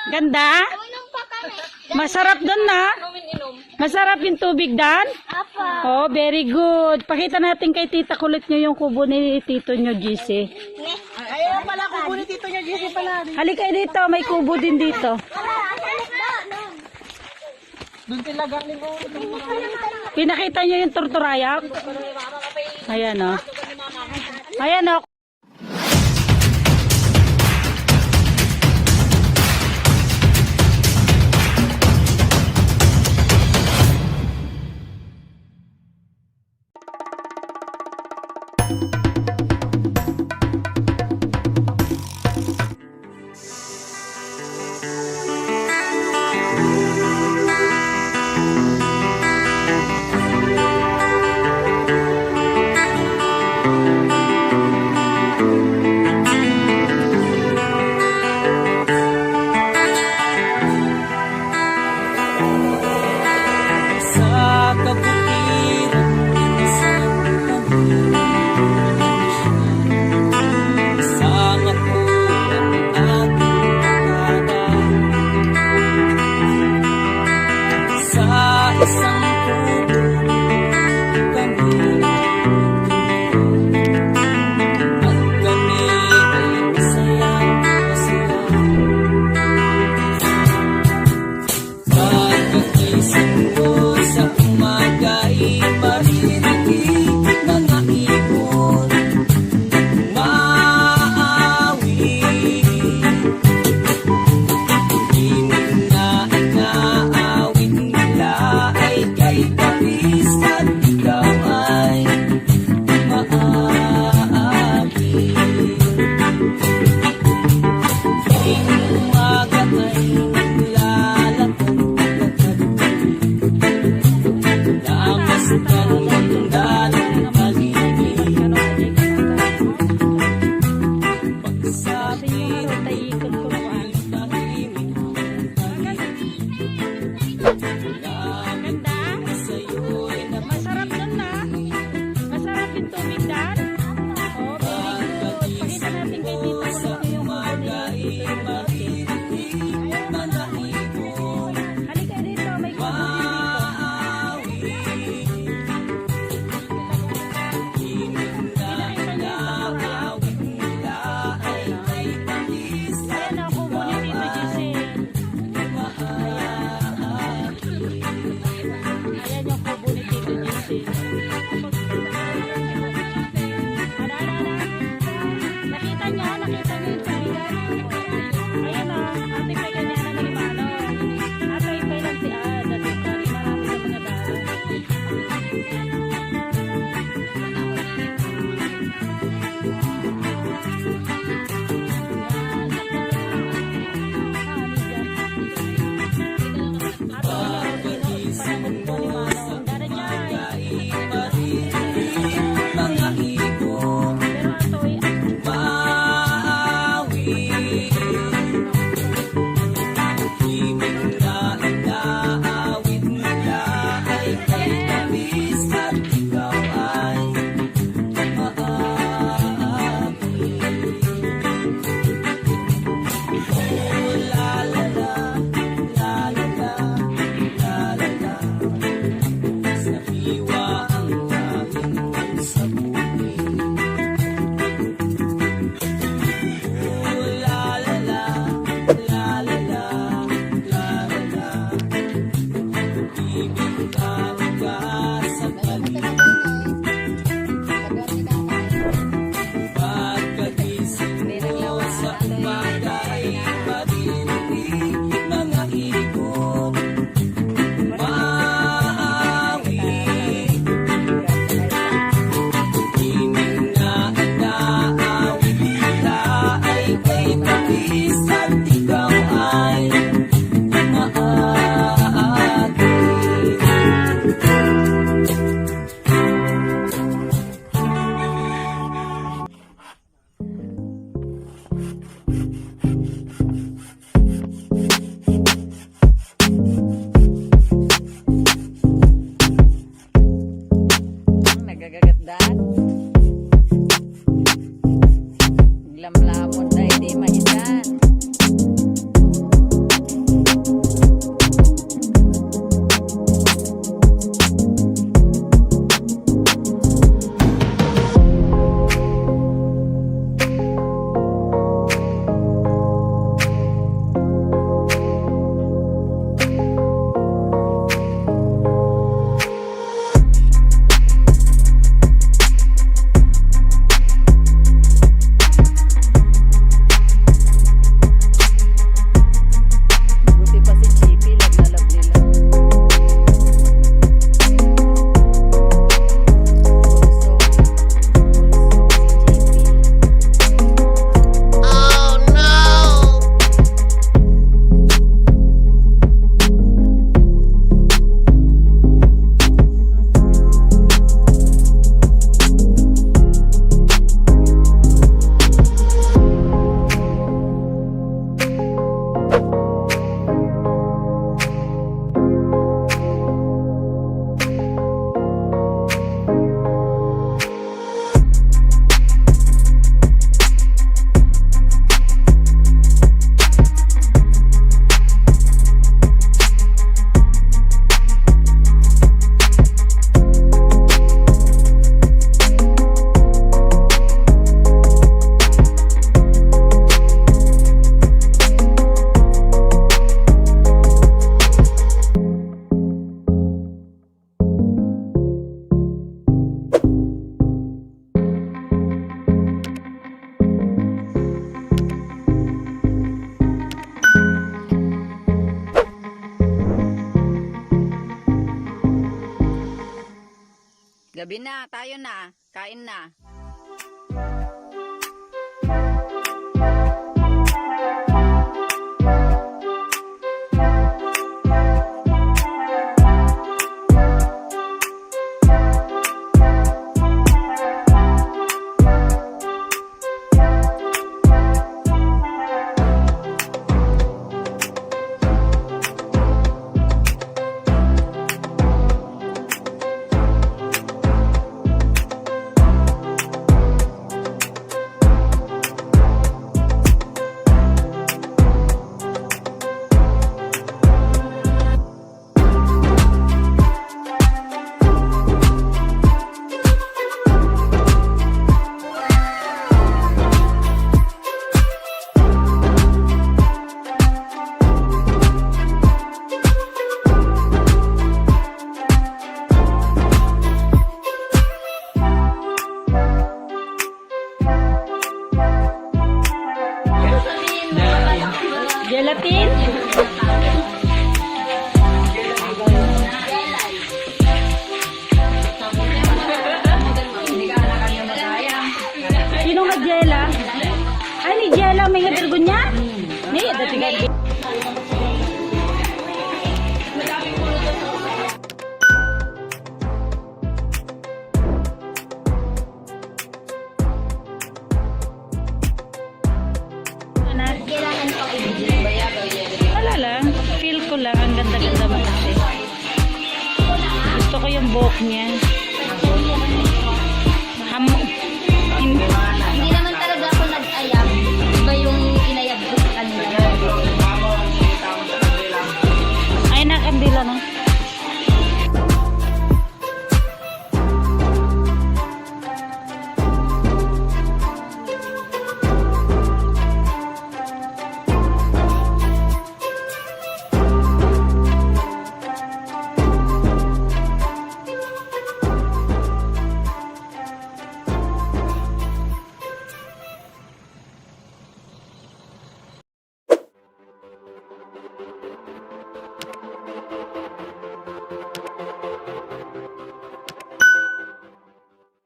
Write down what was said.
Ganda? Masarap doon na. Masarap yung tubig dan? Oh, very good. Pakita natin kay tita kulit nyo yung kubo ni tito nyo, GC. Ayaw pala kubo ni tito nyo, GC pala. Halika dito, may kubo din dito. Doon sila galing ko. Pinakita nyo yung turturayak? Ayan o. Ayan o. Kabukiran, isang isang ako ang ating nakada sa isang kubo kami at kami ay masayang masaya. Pagkagising ko sa umaga'y maririnig mga ibon maawi. Tinig na inaawit nila ay kay Paris at ikaw ay maaagi. Tuwing umaga ay Lamlamon na Hindi maisan. Buti pa si Chippy, naglalabli lang. Bulso. Bulso si Chippy. Gabi na, tayo na. Kain na. Gelatin? Sino nga jela? Ay, ni jela may hadirgo niya? Ni, dati ka. Wala lang. Feel ko lang. Ang ganda-ganda mo kasi. Gusto ko yung buhok niya.